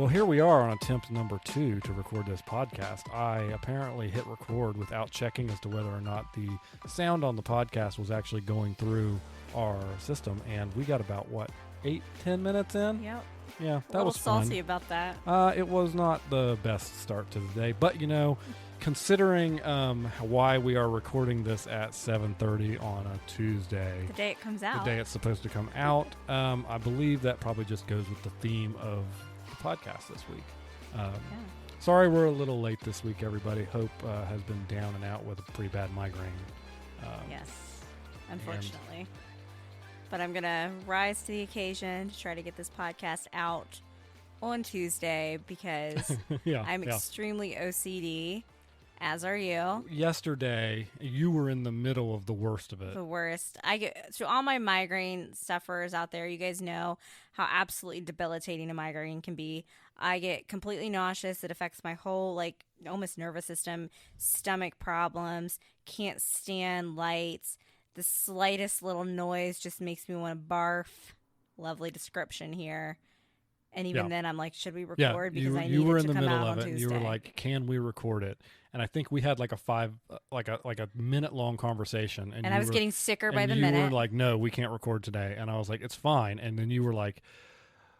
Well, here we are on attempt number 2 to record this podcast. I apparently hit record without checking as to whether or not the sound on the podcast was actually going through our system, and we got about, 8-10 minutes in? Yep. Yeah, that was fun. A little salty about that. It was not the best start to the day, but, considering why we are recording this at 7:30 on a Tuesday. The day it comes out. The day it's supposed to come out. I believe that probably just goes with the theme of the podcast this week. Sorry we're a little late this week, everybody. Hope has been down and out with a pretty bad migraine. Yes, unfortunately. But I'm going to rise to the occasion to try to get this podcast out on Tuesday because I'm extremely OCD, as are you. Yesterday, you were in the middle of the worst of it. The worst. So all my migraine sufferers out there, you guys know how absolutely debilitating a migraine can be. I get completely nauseous. It affects my whole, almost nervous system, stomach problems, can't stand lights. The slightest little noise just makes me want to barf. Lovely description here. And even then, I'm like, should we record? Because I need it to come out on Tuesday. And you were like, can we record it? And I think we had a minute-long conversation. And I was getting sicker by the minute. You were like, no, we can't record today. And I was like, it's fine. And then you were like,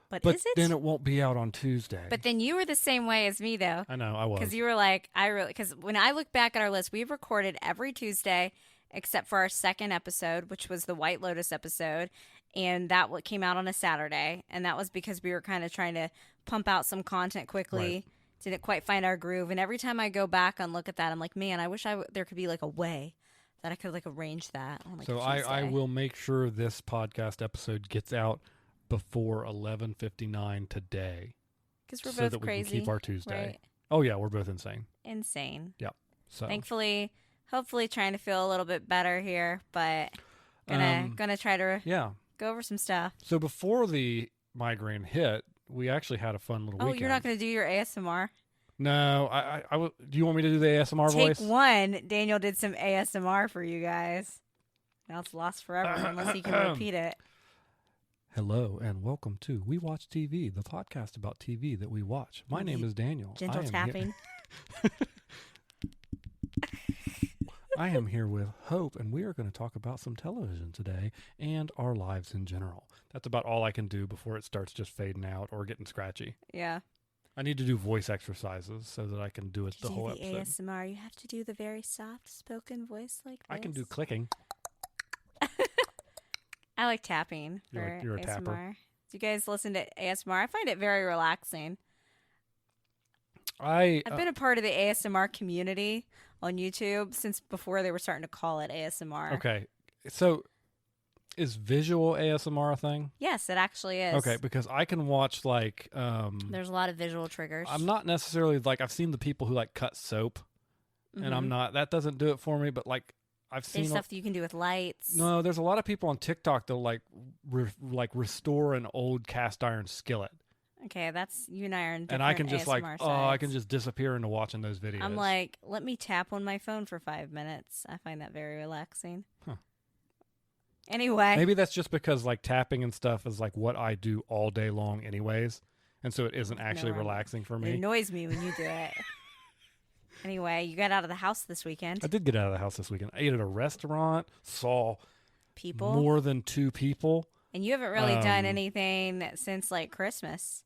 but is it? Then it won't be out on Tuesday. But then you were the same way as me, though. I know, I was. Because you were like, because when I look back at our list, we've recorded every Tuesday except for our second episode, which was the White Lotus episode. And that came out on a Saturday. And that was because we were kind of trying to pump out some content quickly. Right. Didn't quite find our groove. And every time I go back and look at that, I'm like, man, I wish there could be a way that I could arrange that on So I will make sure this podcast episode gets out before 11:59 today. Because we're so both that crazy. We can keep our Tuesday. Right? Oh, yeah, we're both insane. Insane. So thankfully, hopefully trying to feel a little bit better here, but gonna try to go over some stuff. So before the migraine hit, we actually had a fun little weekend. Oh, you're not going to do your ASMR? No, do you want me to do the ASMR voice? Take one. Daniel did some ASMR for you guys. Now it's lost forever unless he can repeat it. Hello and welcome to We Watch TV, the podcast about TV that we watch. My name is Daniel. Gentle tapping. I am here with Hope, and we are going to talk about some television today and our lives in general. That's about all I can do before it starts just fading out or getting scratchy. Yeah. I need to do voice exercises so that I can do it the whole episode. ASMR, you have to do the very soft-spoken voice like this. I can do clicking. I like tapping for you're a ASMR. tapper. Do you guys listen to ASMR? I find it very relaxing. I've been a part of the ASMR community on YouTube since before they were starting to call it ASMR. Okay. So is visual ASMR a thing? Yes, it actually is. Okay, because I can watch there's a lot of visual triggers. I'm not necessarily I've seen the people who cut soap and I'm not, that doesn't do it for me, but I've seen stuff that you can do with lights. No, there's a lot of people on TikTok that'll restore an old cast iron skillet. Okay, that's you and I are in different and I can just ASMR sides. I can just disappear into watching those videos. I'm like, let me tap on my phone for 5 minutes. I find that very relaxing. Huh. Anyway. Maybe that's just because tapping and stuff is what I do all day long anyways. And so it isn't actually relaxing for me. It annoys me when you do it. Anyway, you got out of the house this weekend. I did get out of the house this weekend. I ate at a restaurant, saw people, more than 2 people. And you haven't really done anything since Christmas.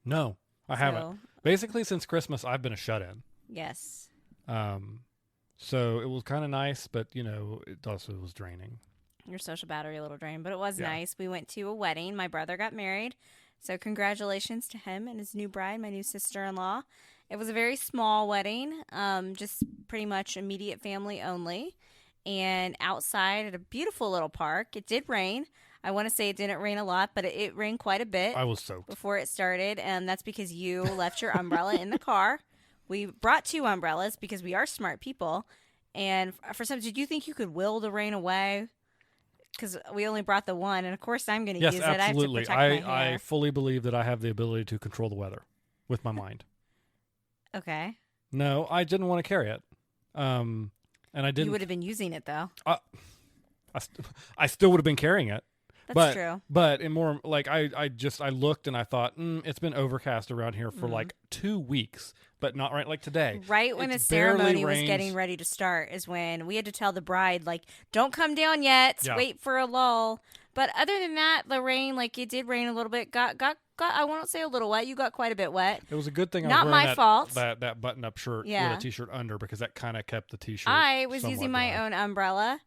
No, I haven't. Basically, since Christmas, I've been a shut-in. Yes. So it was kind of nice, but, it also was draining. Your social battery a little drained, but it was nice. We went to a wedding. My brother got married, so congratulations to him and his new bride, my new sister-in-law. It was a very small wedding, just pretty much immediate family only, and outside at a beautiful little park. It did rain. I want to say it didn't rain a lot, but it rained quite a bit. I was soaked before it started, and that's because you left your umbrella in the car. We brought 2 umbrellas because we are smart people, and for some, did you think you could will the rain away? Because we only brought the one, and of course I'm going to use it. Absolutely. I have to protect my hair. I fully believe that I have the ability to control the weather with my mind. Okay. No, I didn't want to carry it. And I didn't. You would have been using it, though. I still would have been carrying it. That's true. But in more like I looked and I thought it's been overcast around here for like 2 weeks, but not right like today. Right when the ceremony was getting ready to start is when we had to tell the bride, like, don't come down yet. Yeah. Wait for a lull. But other than that, the rain, like it did rain a little bit. Got I won't say a little wet. You got quite a bit wet. It was a good thing I Not was my wearing fault. that button-up shirt with a t-shirt under, because that kind of kept the t-shirt. I was using my dry. own umbrella,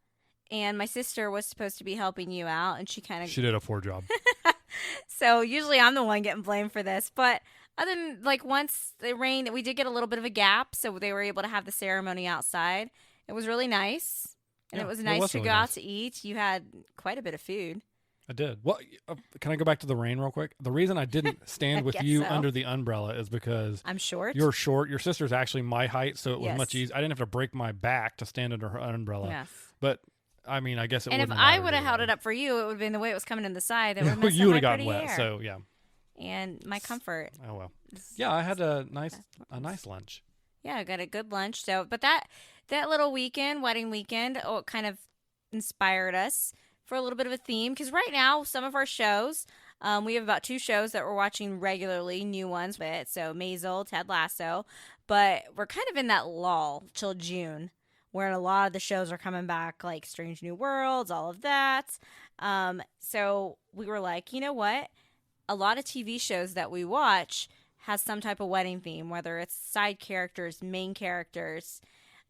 and my sister was supposed to be helping you out, and she did a poor job. So usually I'm the one getting blamed for this, but other than like once it rained, we did get a little bit of a gap, so they were able to have the ceremony outside. It was really nice, and it was nice to really go nice. out to eat. You had quite a bit of food. I did. Well, can I go back to the rain real quick? The reason I didn't stand with you so. under the umbrella is because I'm short. You're short. Your sister's actually my height, so it was Yes. much easier. I didn't have to break my back to stand under her umbrella. Yes. But I mean, I guess it. And if wouldn't I matter would have either held way. it up for you, it would have been the way it was coming in the side. That would have you would have gotten gotten wet. hair. So yeah. And my comfort. Oh well. Yeah, I had a nice lunch. Yeah, I got a good lunch. So, but that little weekend, wedding weekend, it kind of inspired us for a little bit of a theme. Because right now, some of our shows, we have about 2 shows that we're watching regularly, new ones. So Maisel, Ted Lasso. But we're kind of in that lull till June, where a lot of the shows are coming back, like Strange New Worlds, all of that. So we were like, you know what? A lot of TV shows that we watch has some type of wedding theme, whether it's side characters, main characters.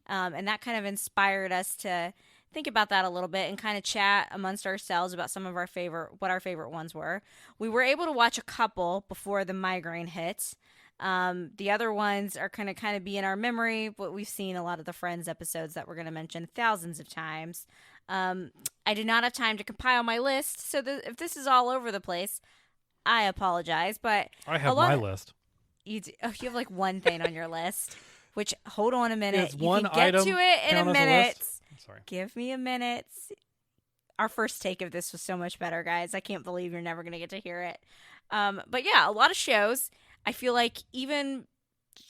And that kind of inspired us to think about that a little bit and kind of chat amongst ourselves about some of what our favorite ones were. We were able to watch a couple before the migraine hit. The other ones are kind of be in our memory, but we've seen a lot of the Friends episodes that we're going to mention thousands of times. I did not have time to compile my list, so if this is all over the place, I apologize. But I have my list. You have like one thing on your list, which, hold on a minute. It's one you can get item to it in a count as minute. list? Sorry. Give me a minute. Our first take of this was so much better, guys. I can't believe you're never going to get to hear it. But yeah, a lot of shows. I feel like even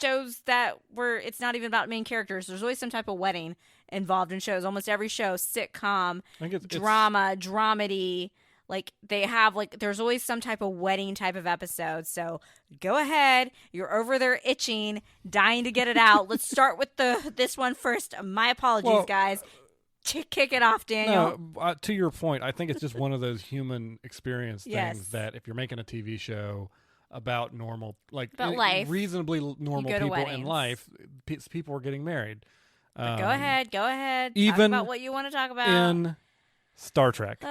shows it's not even about main characters. There's always some type of wedding involved in shows. Almost every show, sitcom, drama, dramedy. Like they have there's always some type of wedding type of episode. So go ahead. You're over there itching, dying to get it out. Let's start with this one first. My apologies, guys. Kick it off, Daniel. No, to your point, I think it's just one of those human experience things Yes. that if you're making a TV show about normal, About life, reasonably normal people in life, people are getting married. Go ahead. Even talk about what you want to talk about. In Star Trek.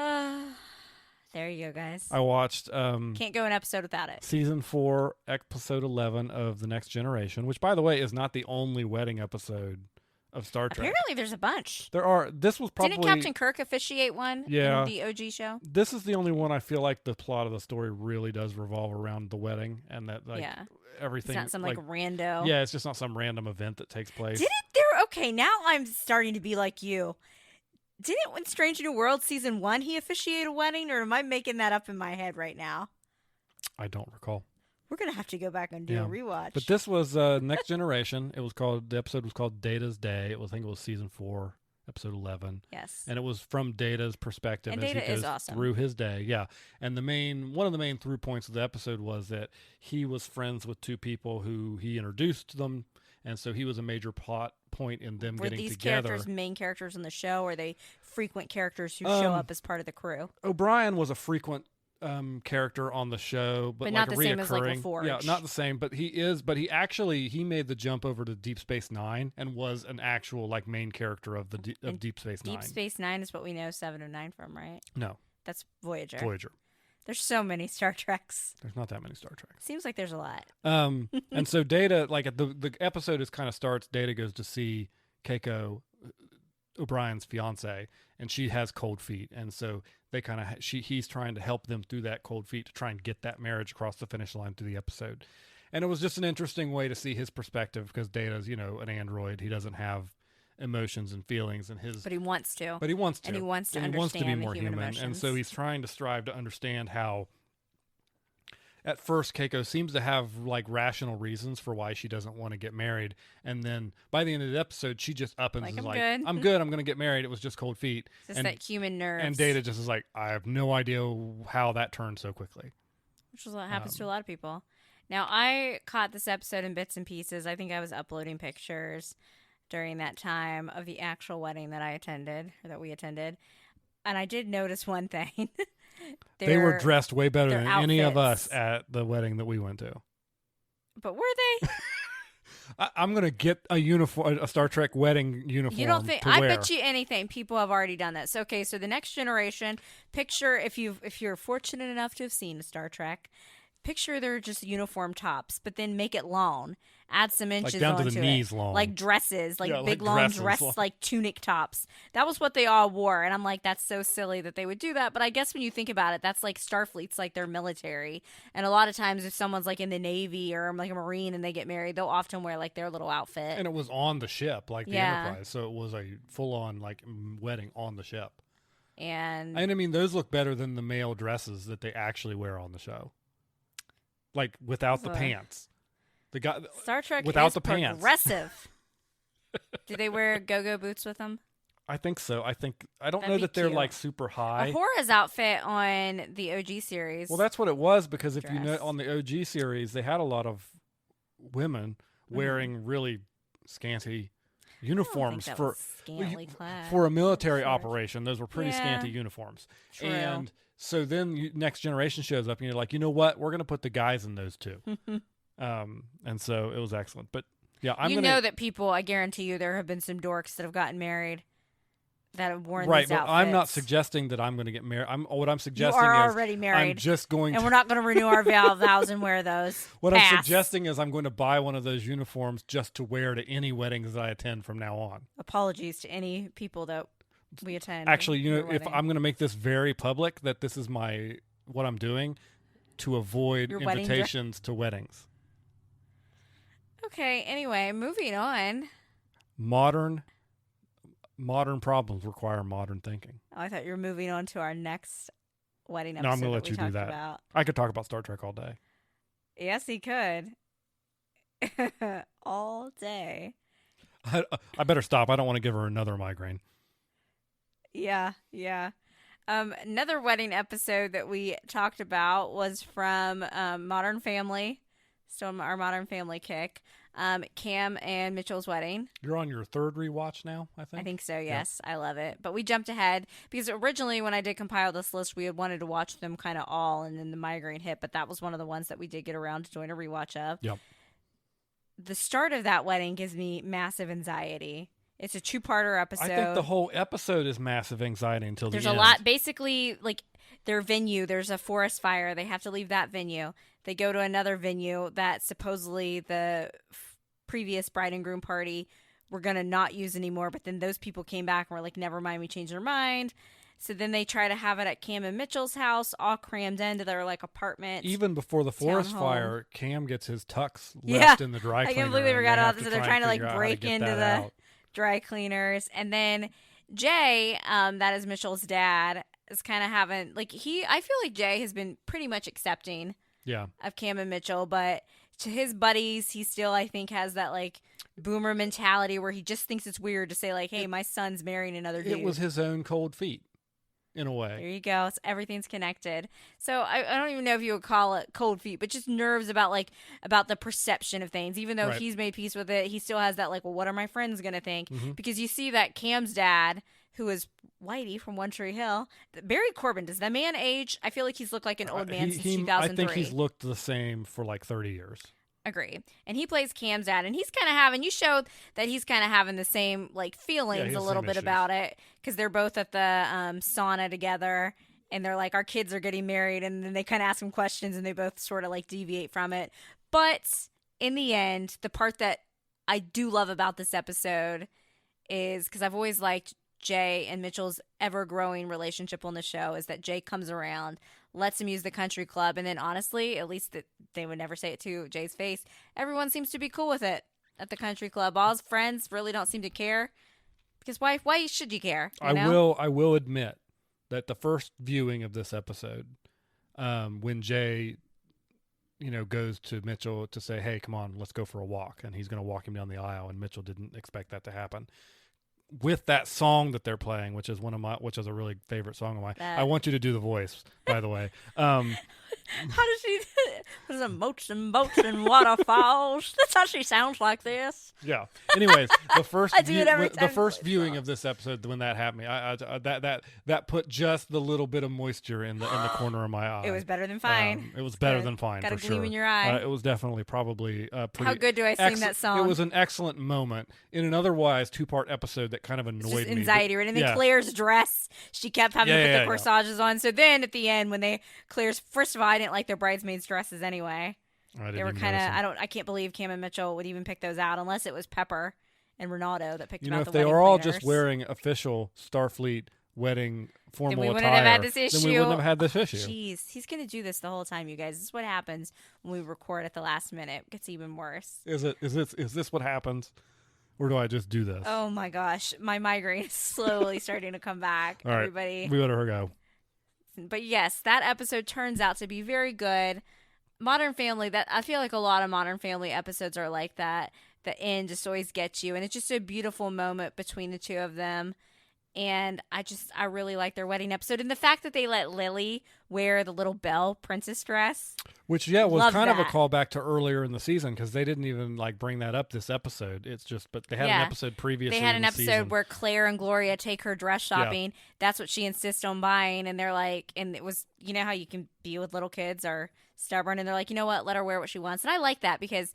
There you go, guys. I watched Can't go an episode without it. Season 4, episode 11 of The Next Generation, which, by the way, is not the only wedding episode of Star Trek. Apparently there's a bunch. There are. This was probably... Didn't Captain Kirk officiate one in the OG show? This is the only one I feel like the plot of the story really does revolve around the wedding, and that everything... It's not some rando... Yeah, it's just not some random event that takes place. Okay, now I'm starting to be like you. Didn't when Strange New World Season 1 he officiate a wedding, or am I making that up in my head right now? I don't recall. We're going to have to go back and do a rewatch. But this was Next Generation. The episode was called Data's Day. I think it was Season 4, episode 11. Yes. And it was from Data's perspective and as Data he goes is awesome. through his day. Yeah. And one of the main through points of the episode was that he was friends with 2 people who he introduced to them. And so he was a major plot point in them getting together. Were these characters main characters in the show, or are they frequent characters who show up as part of the crew? O'Brien was a frequent character on the show, but not like the same as like reoccurring. LaForge. Yeah, not the same, but he is. But he made the jump over to Deep Space Nine and was an actual main character of Deep Space Nine. Deep Space Nine is what we know 7 of 9 from, right? No, that's Voyager. There's so many Star Treks. There's not that many Star Treks. Seems like there's a lot. And so Data, the episode is kind of starts. Data goes to see Keiko, O'Brien's fiance, and she has cold feet, and so they he's trying to help them through that cold feet to try and get that marriage across the finish line through the episode. And it was just an interesting way to see his perspective, because Data's an android. He doesn't have emotions and feelings, and but he wants to. And he wants to understand be more human human. emotions. And so he's trying to strive to understand how at first Keiko seems to have like rational reasons for why she doesn't want to get married, and then by the end of the episode she just up and Like, is I'm like, good. I'm good, I'm gonna get married, it was just cold feet. It's just and that human nerves. and Data just is like, I have no idea how that turned so quickly, which is what happens to a lot of people. Now, I caught this episode in bits and pieces. I think I was uploading pictures during that time of the actual wedding that I attended, or that we attended. And I did notice one thing. They were dressed way better than outfits. any of us at the wedding that we went to. But were they? I'm going to get a uniform, a Star Trek wedding uniform. You don't think? To I wear. bet you anything. People have already done this. Okay, so the next generation, picture if you're fortunate enough to have seen Star Trek, picture they're just uniform tops, but then make it long. Add some inches like down onto to the knees long, like dresses, like Yeah, big like long dresses, dress, like tunic tops. That was what they all wore, and I'm like, that's so silly that they would do that. But I guess when you think about it, that's like Starfleet's like their military, and a lot of times if someone's like in the Navy or like a Marine and they get married, they'll often wear like their little outfit. and it was on the ship, like the Enterprise, so it was a full on like wedding on the ship. And I mean, those look better than the male dresses that they actually wear on the show, like without the pants. The guy Star Trek without is the pants. progressive. Do they wear go-go boots with them? I think so. I don't That'd know be that they're cute. like super high. Ahora's outfit on the OG series. Well, that's what it was, because if you know Dress. on the OG series, they had a lot of women wearing really scanty uniforms I don't think that for was scantily clad. for a military Sure. operation. Those were pretty Yeah. scanty uniforms. True. And so then Next Generation shows up, and you're like, you know what? We're going to put the guys in those too. And so it was excellent. But yeah, know that people, I guarantee you, there have been some dorks that have gotten married that have worn right. these But outfits. I'm not suggesting that I'm going to get married. What I'm You suggesting are is already I'm married, just going and to. we're not going to renew our vows and wear those. What Pass. I'm suggesting is I'm going to buy one of those uniforms just to wear to any weddings that I attend from now on. Apologies to any people that we attend. Actually, you know, your if wedding. I'm going to make this very public, that this is what I'm doing to avoid Your wedding invitations to weddings. Okay, anyway, moving on. Modern problems require modern thinking. Oh, I thought you were moving on to our next wedding No, episode. I'm going to let we you do talked that. About. I could talk about Star Trek all day. Yes, he could. All day. I better stop. I don't want to give her another migraine. Yeah. Another wedding episode that we talked about was from Modern Family. Still our Modern Family kick. Cam and Mitchell's wedding. You're on your third rewatch now, I think? I think so, yes. I love it. But we jumped ahead because originally when I did compile this list, we had wanted to watch them kind of all, and then the migraine hit. But that was one of the ones that we did get around to doing a rewatch of. Yep. The start of that wedding gives me massive anxiety. It's a two-parter episode. I think the whole episode is massive anxiety until There's the a end. lot. Basically, like their venue, there's a forest fire. They have to leave that venue. They go to another venue that supposedly the previous bride and groom party were going to not use anymore. But then those people came back and were like, never mind, we changed our mind. So then they try to have it at Cam and Mitchell's house, all crammed into their like apartment. Even before the forest townhome. fire, Cam gets his tux Yeah. left in the dry I cleaner. completely and forgot they about have this. to So they're try trying and to figure like out how break get into that the out. dry cleaners. And then Jay, that is Mitchell's dad, is kind of having like I feel like Jay has been pretty much accepting Yeah. of Cam and Mitchell, but to his buddies, he still, I think, has that like boomer mentality where he just thinks it's weird to say like, hey, my son's marrying another dude. It was his own cold feet, in a way. There you go. So everything's connected. So I don't even know if you would call it cold feet, but just nerves about the perception of things. Even though Right. he's made peace with it, he still has that like, well, what are my friends gonna think? Mhm. Because you see that Cam's dad, who is Whitey from One Tree Hill, Barry Corbin. Does that man age? I feel like he's looked like an old man since 2003. I think he's looked the same for like 30 years. Agree. And he plays Cam's dad, and he's kind of having, you showed that he's kind of having the same like feelings he has a the little same bit issues. about it, because they're both at the sauna together, and they're like, our kids are getting married, and then they kind of ask him questions, and they both sort of like deviate from it. But in the end, the part that I do love about this episode is, because I've always liked Jay and Mitchell's ever-growing relationship on the show, is that Jay comes around, lets him use the country club, and then honestly, at least they would never say it to Jay's face, everyone seems to be cool with it at the country club. All his friends really don't seem to care, because why should you care? You know? I will admit that the first viewing of this episode, when Jay goes to Mitchell to say, hey, come on, let's go for a walk. And he's going to walk him down the aisle. And Mitchell didn't expect that to happen. With that song that they're playing, which is a really favorite song of mine. I want you to do the voice, by the way. How does she? What is it? Boats and waterfalls. That's how she sounds like this. Yeah. Anyways, the first viewing song. of this episode when that happened, that put just the little bit of moisture in the corner of my eye. It was better than fine. It was better than fine. Got a for gleam sure. in your eye. It was definitely probably pretty. How good do I sing that song? It was an excellent moment in an otherwise 2-part episode that kind of annoyed me. Anxiety, right? And then Claire's dress, she kept having to put the corsages on. So then at the end, when Claire's, first of all, I didn't like their bridesmaids' dresses anyway. They were kind of, I can't believe Cam and Mitchell would even pick those out unless it was Pepper and Ronaldo that picked them out. If they were all just wearing official Starfleet wedding formal then we wouldn't attire, have had this issue. then we wouldn't have had this issue. Jeez, he's going to do this the whole time, you guys. This is what happens when we record at the last minute. It gets even worse. Is this what happens? Or do I just do this? Oh my gosh, my migraine is slowly starting to come back. All right, everybody. We better go. But yes, that episode turns out to be very good. Modern Family, that I feel like a lot of Modern Family episodes are like that. The end just always gets you, and it's just a beautiful moment between the two of them. And I really like their wedding episode, and the fact that they let Lily wear the little bell princess dress, which was kind of a callback to earlier in the season, because they didn't even bring that up this episode. It's just, but they had an episode previously. They had an episode season where Claire and Gloria take her dress shopping. Yeah. That's what she insists on buying, and they're like, and it was, how you can be with little kids are stubborn, and they're like, you know what, let her wear what she wants. And I like that, because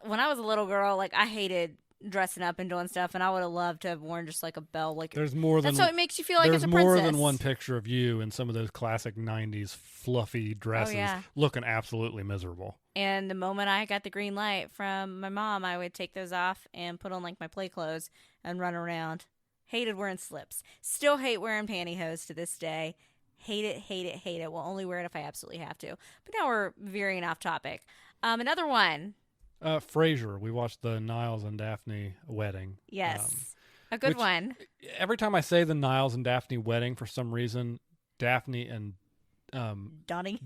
when I was a little girl, I hated dressing up and doing stuff, and I would have loved to have worn just like a bell. That's how it makes you feel like it's a princess. There's more than one picture of you in some of those classic 90s fluffy dresses looking absolutely miserable. And the moment I got the green light from my mom, I would take those off and put on my play clothes and run around. Hated wearing slips. Still hate wearing pantyhose to this day. Hate it, hate it, hate it. Will only wear it if I absolutely have to. But now we're veering off topic. Another one. Frasier. We watched the Niles and Daphne wedding. Yes. A good one. Every time I say the Niles and Daphne wedding, for some reason, Daphne and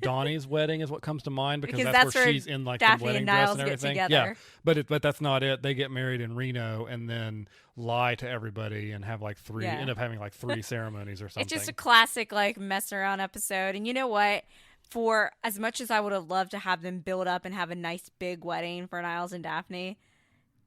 Donnie's wedding is what comes to mind, because that's where she's in the wedding dress and everything. Yeah, but that's not it. They get married in Reno and then lie to everybody and have end up having 3 ceremonies or something. It's just a classic mess around episode. And you know what? For as much as I would have loved to have them build up and have a nice big wedding for Niles and Daphne,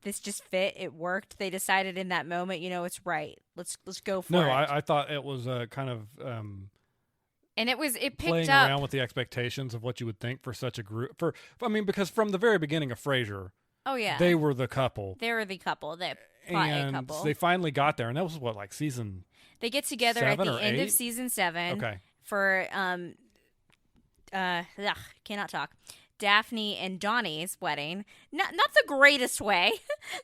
this just fit. It worked. They decided in that moment, it's right. Let's go for it. No, I thought it was kind of and it picked playing up around with the expectations of what you would think for such a group. Because from the very beginning of Frasier, they were the couple. They were the couple. They finally got there, and that was season. They get together at the end of season 7. Okay. For cannot talk. Daphne and Donnie's wedding. Not the greatest way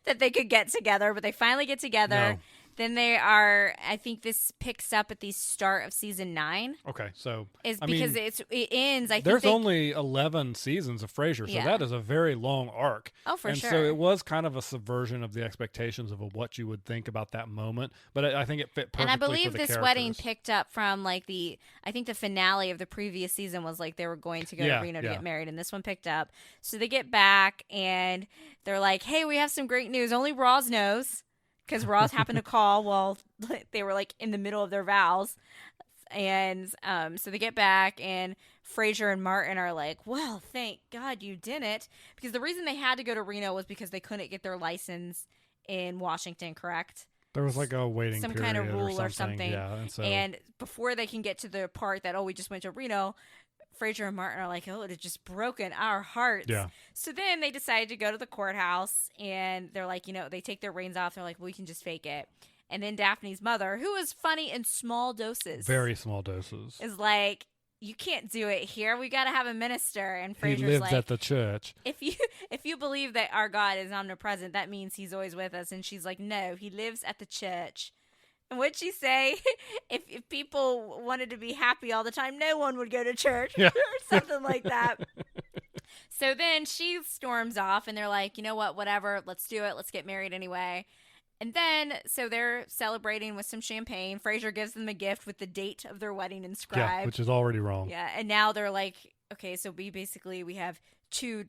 that they could get together, but they finally get together. No. Then they are, I think this picks up at the start of season 9. Okay, so it ends. There's only 11 seasons of Frasier, so that is a very long arc. Oh, for sure. And so it was kind of a subversion of the expectations of what you would think about that moment. But I think it fit perfectly. And I believe for the this characters. wedding picked up from I think the finale of the previous season was they were going to go to Reno to get married, and this one picked up. So they get back and they're like, "Hey, we have some great news. Only Roz knows." Because Roz happened to call while they were in the middle of their vows. And so they get back, and Frasier and Martin are like, well, thank God you didn't. Because the reason they had to go to Reno was because they couldn't get their license in Washington, correct? There was a waiting some period kind of rule or something. Yeah, and before they can get to the part that, we just went to Reno, Frasier and Martin are like, it had just broken our hearts. Yeah. So then they decided to go to the courthouse, and they're like, they take their rings off. They're like, we can just fake it. And then Daphne's mother, who is funny in small doses. Very small doses. Is like, you can't do it here. We got to have a minister. And Frasier's he lives at the church. If you believe that our God is omnipresent, that means he's always with us. And she's like, no, he lives at the church. And what'd she say? If people wanted to be happy all the time, no one would go to church or something like that. So then she storms off, and they're like, you know what, whatever, let's do it. Let's get married anyway. And then, so they're celebrating with some champagne. Frasier gives them a gift with the date of their wedding inscribed. Yeah, which is already wrong. Yeah, and now they're like, okay, so we have two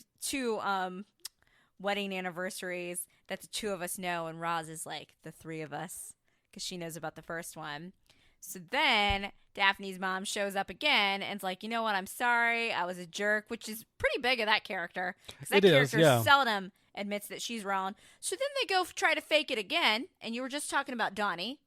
wedding anniversaries that the two of us know, and Roz is like the three of us because she knows about the first one. So then Daphne's mom shows up again and's like, you know what? I'm sorry, I was a jerk, which is pretty big of that character because that character seldom admits that she's wrong. So then they go try to fake it again, and you were just talking about Donnie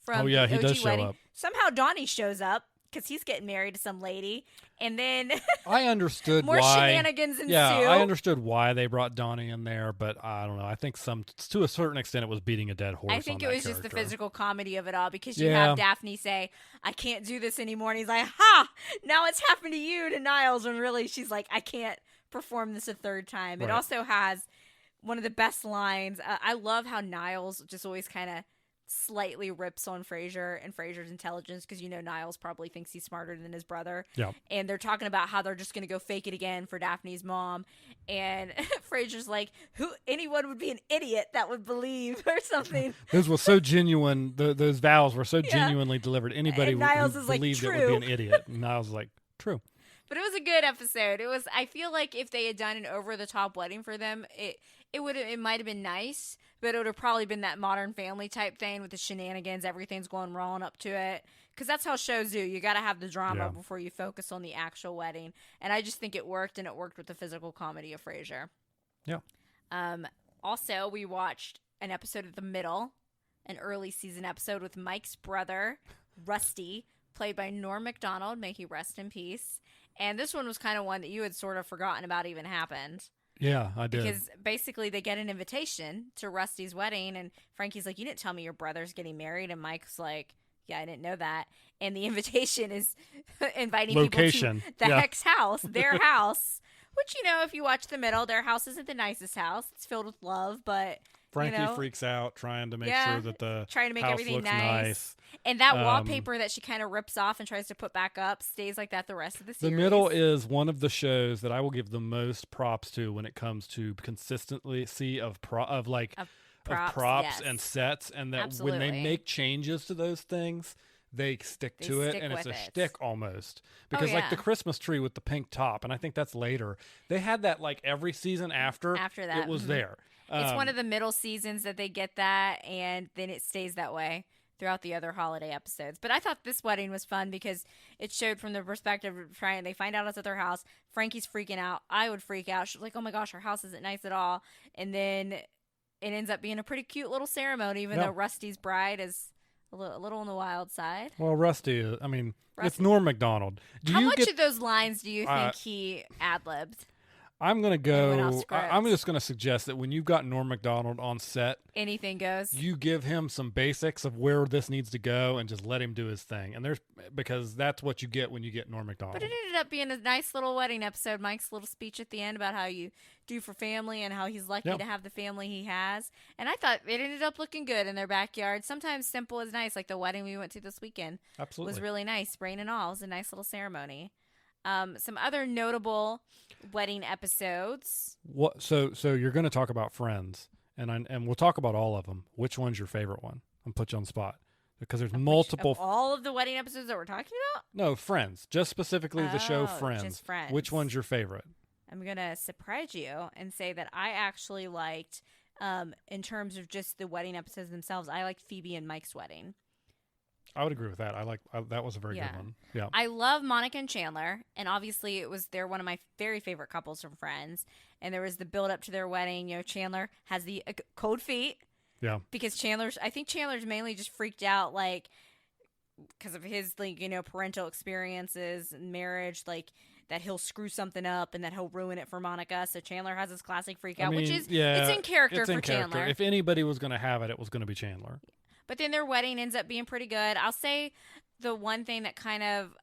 from the OG he does wedding. show up. Somehow Donnie shows up because he's getting married to some lady, and then I understood more why shenanigans ensue. Yeah, I understood why they brought Donnie in there, but I don't know. I think to a certain extent it was beating a dead horse. I think it was just the physical comedy of it all because you have Daphne say, "I can't do this anymore," and he's like, "Ha! Now it's happened to you," to Niles, when really she's like, "I can't perform this a third time." Right. It also has one of the best lines. I love how Niles just always kind of slightly rips on Frasier and Frasier's intelligence because Niles probably thinks he's smarter than his brother. Yeah. And they're talking about how they're just going to go fake it again for Daphne's mom. And Frasier's like, anyone would be an idiot that would believe or something. Those were so genuine. Those vows were so genuinely delivered. Anybody would believe it would be an idiot. And Niles is like, true. But it was a good episode. I feel like if they had done an over-the-top wedding for them, it might have been nice, but it would have probably been that Modern Family type thing with the shenanigans, everything's going wrong up to it. Because that's how shows do. You got to have the drama before you focus on the actual wedding. And I just think it worked, and it worked with the physical comedy of Frasier. Yeah. Also, we watched an episode of The Middle, an early season episode with Mike's brother, Rusty, played by Norm Macdonald. May he rest in peace. And this one was kind of one that you had sort of forgotten about even happened. Yeah, I did. Because basically they get an invitation to Rusty's wedding, and Frankie's like, you didn't tell me your brother's getting married. And Mike's like, yeah, I didn't know that. And the invitation is inviting people to the Hex house, their house. Which, if you watch The Middle, their house isn't the nicest house. It's filled with love, but Frankie freaks out trying to make sure that the trying to make house everything looks nice. And that wallpaper that she kind of rips off and tries to put back up stays like that the rest of the series. The Middle is one of the shows that I will give the most props to when it comes to consistency of props and sets, and that when they make changes to those things, they stick to it, and it's a shtick almost. Because like the Christmas tree with the pink top, and I think that's later. They had that like every season after that. It was there. It's one of the middle seasons that they get that, and then it stays that way throughout the other holiday episodes. But I thought this wedding was fun because it showed from the perspective of they find out it's at their house. Frankie's freaking out. I would freak out. She's like, oh my gosh, our house isn't nice at all. And then it ends up being a pretty cute little ceremony, even though Rusty's bride is a little on the wild side. Well, Rusty, it's Norm Macdonald. How much of those lines do you think he ad-libbed? I'm going to go, I'm just going to suggest that when you've got Norm Macdonald on set, anything goes. You give him some basics of where this needs to go and just let him do his thing. And because that's what you get when you get Norm Macdonald. But it ended up being a nice little wedding episode. Mike's little speech at the end about how you do for family and how he's lucky to have the family he has. And I thought it ended up looking good in their backyard. Sometimes simple is nice, like the wedding we went to this weekend. Absolutely. Was really nice. Rain and all. It was a nice little ceremony. Some other notable wedding episodes. What? So you're going to talk about Friends, and we'll talk about all of them. Which one's your favorite one? I'm put you on the spot because there's multiple. All of the wedding episodes that we're talking about? No, Friends. Just specifically the show Friends. Just Friends. Which one's your favorite? I'm going to surprise you and say that I actually liked, in terms of just the wedding episodes themselves, I liked Phoebe and Mike's wedding. I would agree with that. That was a very good one. Yeah. I love Monica and Chandler, and obviously they're one of my very favorite couples from Friends. And there was the build up to their wedding. Chandler has the cold feet. Yeah. Because I think Chandler's mainly just freaked out, because of his parental experiences and marriage, that he'll screw something up and that he'll ruin it for Monica. So Chandler has his classic freak out, which is it's in character for Chandler. If anybody was going to have it, it was going to be Chandler. But then their wedding ends up being pretty good. I'll say the one thing that kind of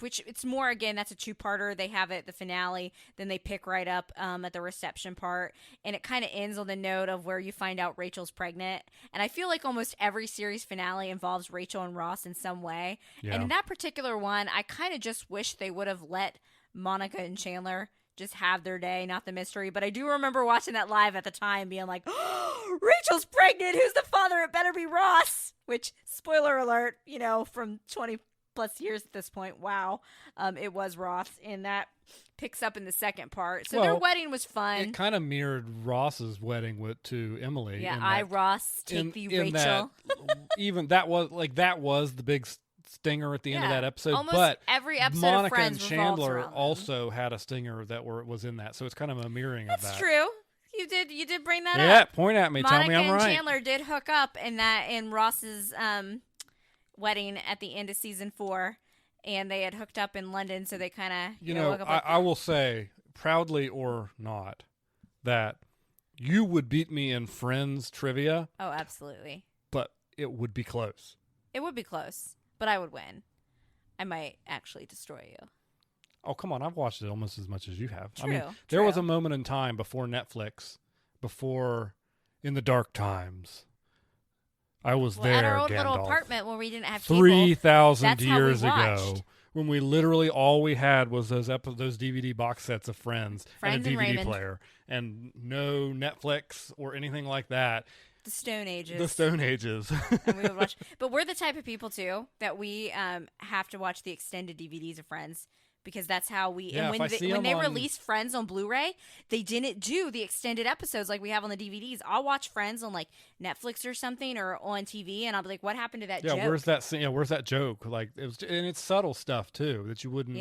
which it's more, again, that's a two-parter. They have it, the finale, then they pick right up at the reception part. And it kind of ends on the note of where you find out Rachel's pregnant. And I feel like almost every series finale involves Rachel and Ross in some way. Yeah. And in that particular one, I kind of just wish they would have let Monica and Chandler just have their day, not the mystery. But I do remember watching that live at the time, being like, oh, Rachel's pregnant. Who's the father? It better be Ross. Which, spoiler alert, from 20 plus years at this point. Wow. It was Ross, and that picks up in the second part. So their wedding was fun. It kind of mirrored Ross's wedding to Emily. Yeah, Ross, take thee, Rachel. That was the big stinger at the end of that episode. Almost but every episode Monica of Friends and Chandler also had a stinger that was in that. So it's kind of a mirroring of that. That's true. You did bring that up. Yeah, point at me. Monica Tell me I'm right. and Chandler did hook up in Ross's wedding at the end of season 4, and they had hooked up in London, so they kind of I will say, proudly or not, that you would beat me in Friends trivia. Oh, absolutely. But it would be close. It would be close, but I would win. I might actually destroy you. Oh, come on. I've watched it almost as much as you have. True, there was a moment in time before Netflix, in the dark times. I was there, at our old Gandalf, little apartment where we didn't have cable. 3,000 years ago, when we literally all we had was those DVD box sets of Friends and a DVD player, and no Netflix or anything like that. The Stone Ages. The Stone Ages. And we would watch. But we're the type of people too that we have to watch the extended DVDs of Friends. Because that's how we. Yeah, and when they released Friends on Blu-ray, they didn't do the extended episodes like we have on the DVDs. I'll watch Friends on like Netflix or something or on TV, and I'll be like, "What happened to that joke?" Where's that? Where's that joke? Like and it's subtle stuff too that you wouldn't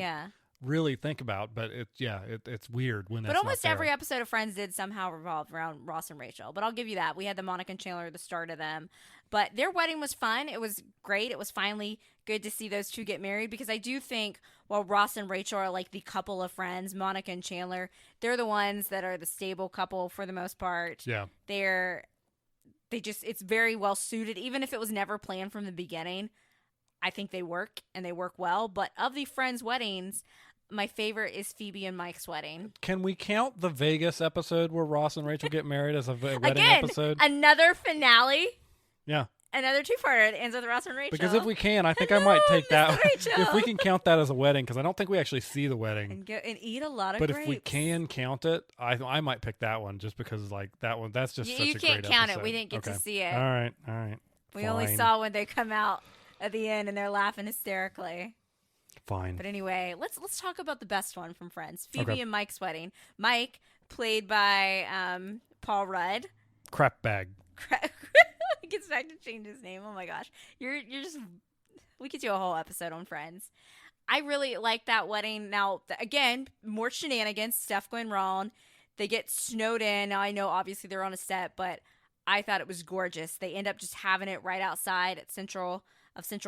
really think about. But it's weird when. But almost every episode of Friends did somehow revolve around Ross and Rachel. But I'll give you that. We had the Monica and Chandler, the start of them. But their wedding was fun. It was great. It was finally good to see those two get married, because I do think while Ross and Rachel are like the couple of Friends, Monica and Chandler, they're the ones that are the stable couple for the most part. Yeah. It's very well suited. Even if it was never planned from the beginning, I think they work, and they work well. But of the Friends weddings, my favorite is Phoebe and Mike's wedding. Can we count the Vegas episode where Ross and Rachel get married as a wedding episode? Another finale. Yeah. Another two-parter that ends with Ross and Rachel. Because if we can, I think I might take that. If we can count that as a wedding, because I don't think we actually see the wedding. And eat a lot of grapes. But if we can count it, I might pick that one, just because like that one. That's just such a great episode. You can't count it. We didn't get to see it. All right. We only saw when they come out at the end and they're laughing hysterically. Fine. But anyway, let's talk about the best one from Friends. Phoebe and Mike's wedding. Mike, played by Paul Rudd. Crap bag. He gets back to change his name. Oh my gosh. You're just, we could do a whole episode on Friends. I really like that wedding. Now, again, more shenanigans, stuff going wrong. They get snowed in. Now, I know obviously they're on a set, but I thought it was gorgeous. They end up just having it right outside at Central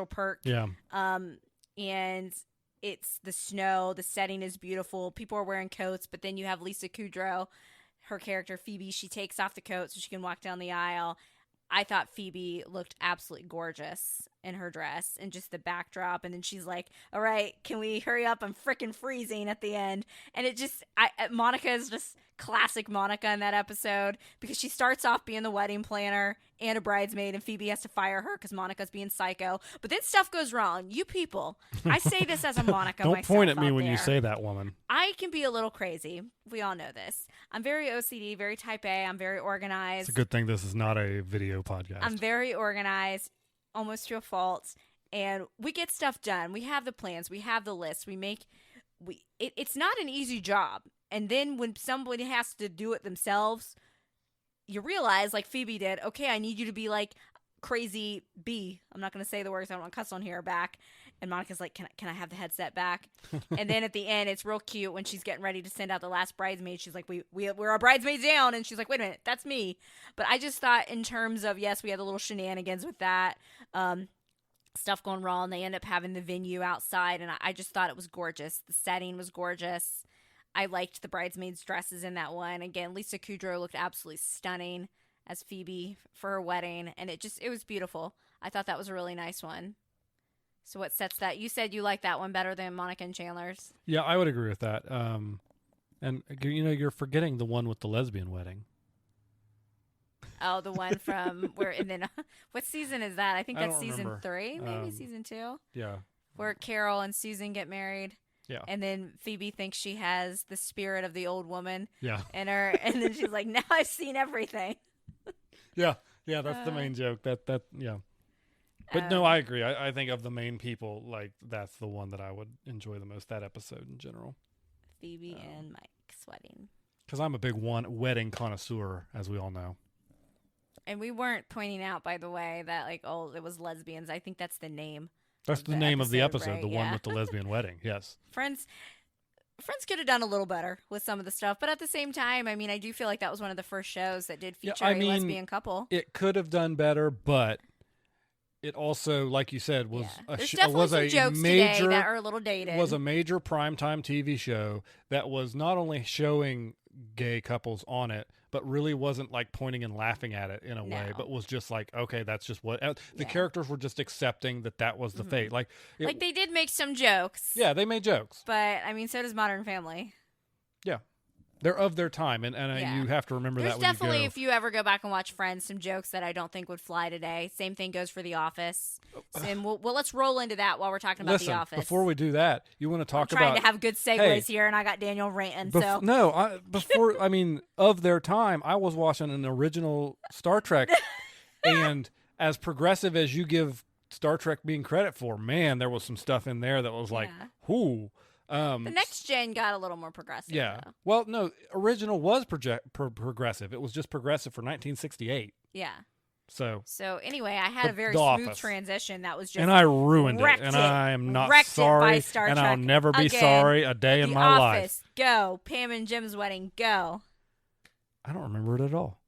Perk. Yeah. And it's the snow. The setting is beautiful. People are wearing coats, but then you have Lisa Kudrow, her character Phoebe. She takes off the coat so she can walk down the aisle. I thought Phoebe looked absolutely gorgeous in her dress and just the backdrop. And then she's like, all right, can we hurry up? I'm freaking freezing at the end. And Monica is just classic Monica in that episode, because she starts off being the wedding planner and a bridesmaid, and Phoebe has to fire her because Monica's being psycho. But then stuff goes wrong. You people, I say this as a Monica Don't myself point at me out when there. you say that, woman. I can be a little crazy. We all know this. I'm very OCD, very type A. I'm very organized. It's a good thing this is not a video podcast. I'm very organized, almost to a fault. And we get stuff done. We have the plans. We have the list. It's not an easy job. And then when somebody has to do it themselves, you realize, like Phoebe did, okay, I need you to be like crazy B. I'm not going to say the words. I don't want to cuss on here back. And Monica's like, can I have the headset back? And then at the end, it's real cute when she's getting ready to send out the last bridesmaid. She's like, we're our bridesmaids down. And she's like, wait a minute, that's me. But I just thought in terms of, yes, we had the little shenanigans with that. Stuff going wrong. They end up having the venue outside. And I just thought it was gorgeous. The setting was gorgeous. I liked the bridesmaids' dresses in that one. Again, Lisa Kudrow looked absolutely stunning as Phoebe for her wedding. And it was beautiful. I thought that was a really nice one. So what sets that? You said you like that one better than Monica and Chandler's. Yeah, I would agree with that. And you're forgetting the one with the lesbian wedding. Oh, the one from where? And then what season is that? I think that's season remember. 3, maybe season 2. Yeah. Where Carol and Susan get married. Yeah. And then Phoebe thinks she has the spirit of the old woman Yeah. in her, and then she's like, now I've seen everything. Yeah. Yeah, that's the main joke. Yeah. But no, I agree. I think of the main people, like, that's the one that I would enjoy the most, that episode in general. Phoebe and Mike's wedding. Because I'm a big wedding connoisseur, as we all know. And we weren't pointing out, by the way, that, like, oh, it was lesbians. I think that's the name. That's the name of the episode, right? the one with the lesbian wedding, yes. Friends could have done a little better with some of the stuff, but at the same time, I mean, I do feel like that was one of the first shows that did feature a lesbian couple. It could have done better, but it also, like you said, was There's definitely some jokes today that are a little dated. Was a major primetime TV show that was not only showing gay couples on it, but really wasn't like pointing and laughing at it in a way, but was just like, okay, that's just what the characters were just accepting that was the fate. Like they did make some jokes. Yeah, they made jokes. But I mean, so does Modern Family. Yeah. They're of their time, and you have to remember that when you go. There's definitely, if you ever go back and watch Friends, some jokes that I don't think would fly today. Same thing goes for The Office. And let's roll into that while we're talking about The Office. Before we do that, you want to talk about... I'm trying to have good segues here, and I got Daniel ranting, so... No, of their time, I was watching an original Star Trek, and as progressive as you give Star Trek being credit for, man, there was some stuff in there that was like, whoo... the next gen got a little more progressive. Yeah. Though. Well, no, original was progressive. It was just progressive for 1968. Yeah. So anyway, I had a very smooth transition that was just and I ruined it, and I am not sorry, and I'll never be sorry a day in my life. Go. Pam and Jim's wedding, go. I don't remember it at all.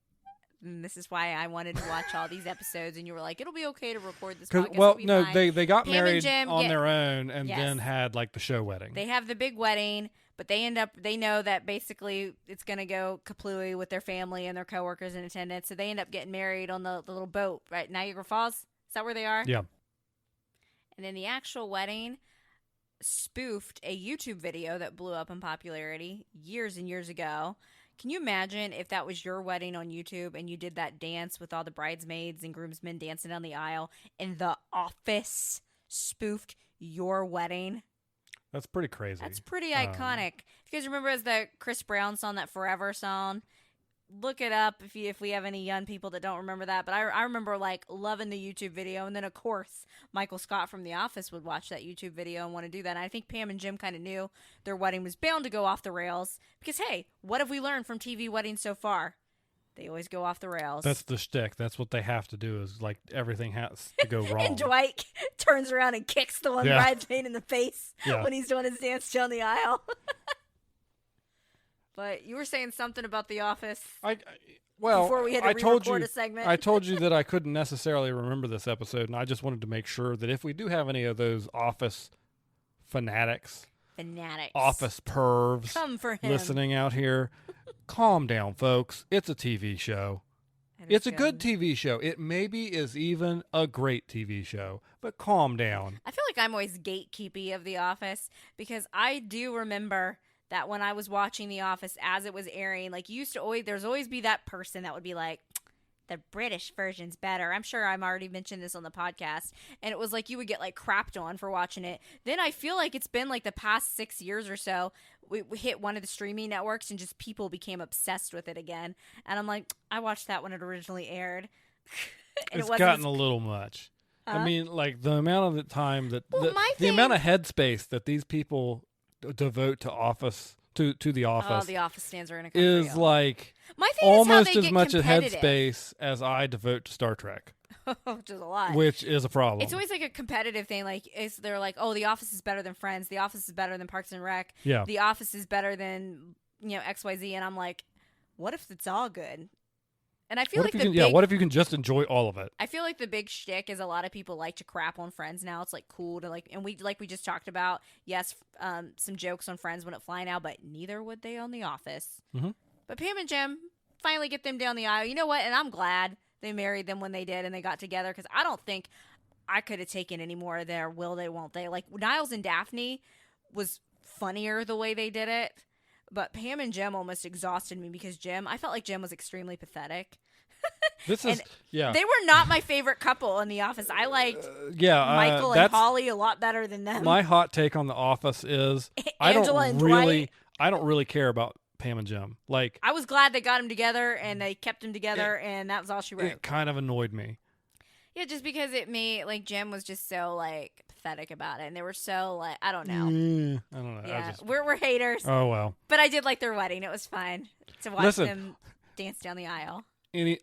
And this is why I wanted to watch all these episodes, and you were like, "It'll be okay to record this podcast." Well, no, fine. they got Pam married on their own, and then had like the show wedding. They have the big wedding, but they know that basically it's gonna go kaplooey with their family and their coworkers in attendance, so they end up getting married on the little boat, right? Niagara Falls. Is that where they are? Yeah. And then the actual wedding spoofed a YouTube video that blew up in popularity years and years ago. Can you imagine if that was your wedding on YouTube and you did that dance with all the bridesmaids and groomsmen dancing down the aisle and The Office spoofed your wedding? That's pretty crazy. That's pretty iconic. If you guys remember the Chris Brown song, that Forever song, look it up if we have any young people that don't remember that. But I remember like loving the YouTube video. And then, of course, Michael Scott from The Office would watch that YouTube video and want to do that. And I think Pam and Jim kind of knew their wedding was bound to go off the rails. Because, hey, what have we learned from TV weddings so far? They always go off the rails. That's the shtick. That's what they have to do is like everything has to go wrong. And Dwight turns around and kicks the one bridesmaid in the face when he's doing his dance down the aisle. But you were saying something about The Office. Before we had to re-record a segment. I told you that I couldn't necessarily remember this episode, and I just wanted to make sure that if we do have any of those Office fanatics, Office pervs, come for him. Listening out here, calm down, folks. It's a TV show. It's a good TV show. It maybe is even a great TV show, but calm down. I feel like I'm always gatekeepy of The Office because I do remember that when I was watching The Office as it was airing, like there's always be that person that would be like, the British version's better. I'm sure I've already mentioned this on the podcast. And it was like you would get like crapped on for watching it. Then I feel like it's been like the past 6 years or so, we hit one of the streaming networks and just people became obsessed with it again. And I'm like, I watched that when it originally aired. And it's gotten a little much. I mean, like the amount of the time that the amount of headspace that these people devote to Office to The Office. Oh, The Office stands are in a is like almost as much a headspace as I devote to Star Trek. Which is a lot. Which is a problem. It's always like a competitive thing. Like they're like, oh, The Office is better than Friends. The Office is better than Parks and Rec. Yeah. The Office is better than XYZ. And I'm like, what if it's all good? And I feel what if you can just enjoy all of it? I feel like the big shtick is a lot of people like to crap on Friends now. It's like cool to like, and we just talked about, yes, some jokes on Friends when it fly now, but neither would they on The Office. Mm-hmm. But Pam and Jim finally get them down the aisle. You know what? And I'm glad they married them when they did and they got together because I don't think I could have taken any more of their will they, won't they. Like Niles and Daphne was funnier the way they did it. But Pam and Jim almost exhausted me because I felt like Jim was extremely pathetic. This is, yeah. They were not my favorite couple in The Office. I liked Michael and that's Holly a lot better than them. my hot take on The Office is Angela and Dwight. I don't really care about Pam and Jim. Like, I was glad they got them together and they kept them together, and that was all she wrote. It kind of annoyed me. Yeah, just because it made, like, Jim was just so, like, pathetic about it, and they were so, like, I don't know. I don't know. Yeah, we're haters. Oh, well. But I did like their wedding. It was fun to watch them dance down the aisle.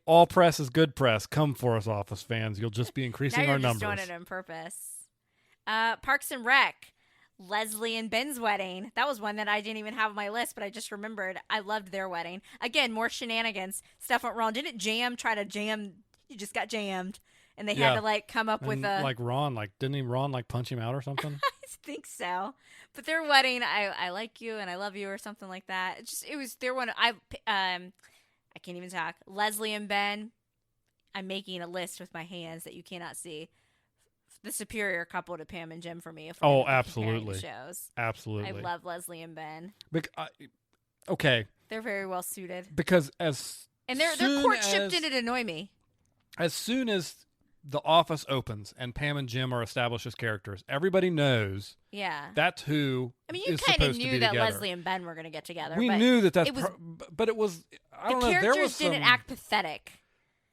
All press is good press. Come for us, Office fans. You'll just be increasing now our you're just numbers. doing it on purpose. Parks and Rec. Leslie and Ben's wedding. That was one that I didn't even have on my list, but I just remembered. I loved their wedding. Again, more shenanigans. Stuff went wrong. Didn't try to jam? You just got jammed. And they had to, like, come up with a... Like Ron, didn't Ron, punch him out or something? I think so. But their wedding, I like you and I love you or something like that. It was their one. I can't even talk. Leslie and Ben. I'm making a list with my hands that you cannot see. The superior couple to Pam and Jim for me. If we're absolutely. Shows. Absolutely. I love Leslie and Ben. Okay. They're very well suited. Because their courtship didn't annoy me. As soon as The Office opens and Pam and Jim are established as characters, everybody knows. Yeah. That's who. I mean, you kind of knew that Leslie and Ben were going to get together. We knew that but it was. I don't know. The there characters was didn't act pathetic.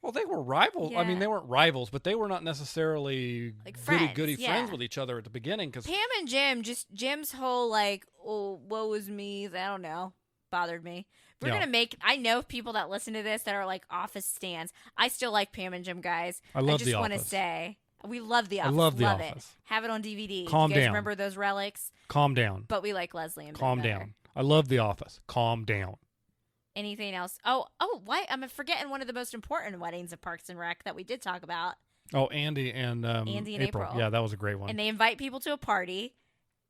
Well, they were rivals. Yeah. I mean, they weren't rivals, but they were not necessarily like friends, goody friends with each other at the beginning. Cause Pam and Jim, Jim's whole, like, oh, woe is me, I don't know, bothered me. We're going to make, I know people that listen to this that are like Office stans. I still like Pam and Jim, guys. I love The Office. I just want to say, we love The Office. I love The Office. Office. Have it on DVD. Calm Do you guys down. remember those relics? Calm down. But we like Leslie and Ben Calm better. down. I love The Office. Calm down. Anything else? Oh, why? I'm forgetting one of the most important weddings of Parks and Rec that we did talk about. Oh, Andy and April. Yeah, that was a great one. And they invite people to a party.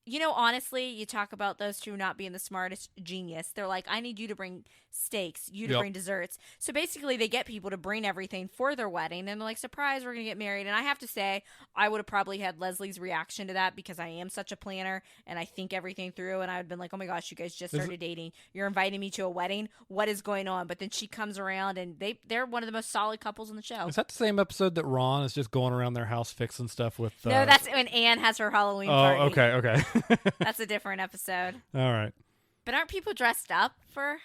You know, honestly, you talk about those two not being the smartest genius. They're like, I need you to bring steaks, you to bring desserts. So basically, they get people to bring everything for their wedding. And they're like, surprise, we're going to get married. And I have to say, I would have probably had Leslie's reaction to that because I am such a planner and I think everything through. And I would have been like, oh my gosh, you guys just started dating. You're inviting me to a wedding. What is going on? But then she comes around and they're one of the most solid couples on the show. Is that the same episode that Ron is just going around their house fixing stuff with... No, that's when Anne has her Halloween party. Oh, okay. That's a different episode. All right. But aren't people dressed up for...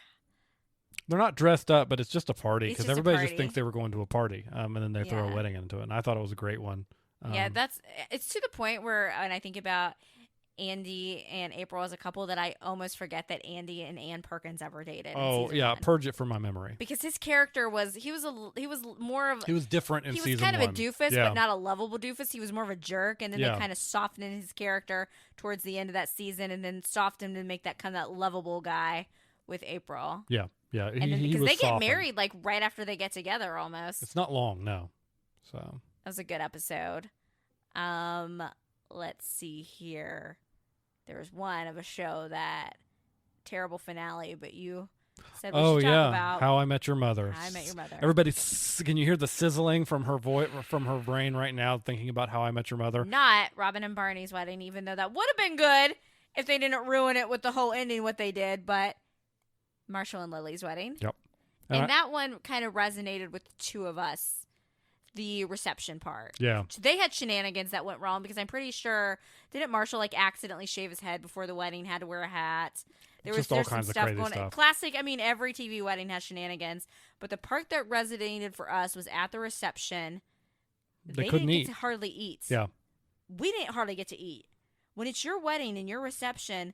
They're not dressed up, but it's just a party because everybody just thinks they were going to a party, and then they throw a wedding into it. And I thought it was a great one. Yeah, it's to the point where when I think about Andy and April as a couple that I almost forget that Andy and Ann Perkins ever dated. Oh yeah, purge it from my memory. Because his character was he was different in season 1. He was kind of a doofus, but not a lovable doofus. He was more of a jerk, and then they kind of softened his character towards the end of that season, and then softened him to make that kind of that lovable guy with April. Yeah. And then because they get married like right after they get together, almost. It's not long, no. So that was a good episode. Let's see here. There was one of a show that terrible finale, but you said we should talk about How I Met Your Mother. How I Met Your Mother. Everybody, can you hear the sizzling from her from her brain right now, thinking about How I Met Your Mother? Not Robin and Barney's wedding, even though that would have been good if they didn't ruin it with the whole ending what they did. But Marshall and Lily's wedding. Yep. And that one kind of resonated with the two of us. The reception part. Yeah. They had shenanigans that went wrong because I'm pretty sure didn't Marshall like accidentally shave his head before the wedding, had to wear a hat. There's all kinds of stuff crazy going stuff. Classic, I mean every TV wedding has shenanigans, but the part that resonated for us was at the reception. They couldn't didn't eat. get to hardly eat. Yeah. We didn't hardly get to eat. When it's your wedding and your reception,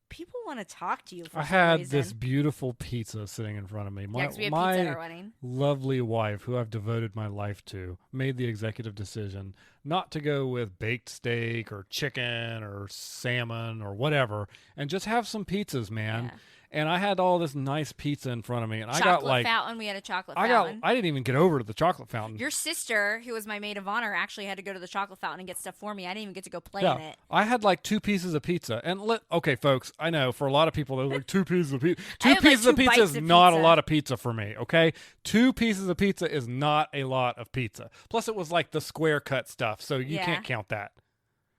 people want to talk to you for some reason. This beautiful pizza sitting in front of me. We had pizza at our wedding. Lovely wife, who I've devoted my life to, made the executive decision not to go with baked steak or chicken or salmon or whatever, and just have some pizzas, man. Yeah. And I had all this nice pizza in front of me, and chocolate I got like fountain. We had a chocolate fountain. I didn't even get over to the chocolate fountain. Your sister, who was my maid of honor, actually had to go to the chocolate fountain and get stuff for me. I didn't even get to go play in it. I had like 2 pieces of pizza, and okay, folks, I know for a lot of people they're like 2 pieces of pizza. 2 pieces of pizza is not a lot of pizza for me. Okay, 2 pieces of pizza is not a lot of pizza. Plus, it was like the square cut stuff, so you can't count that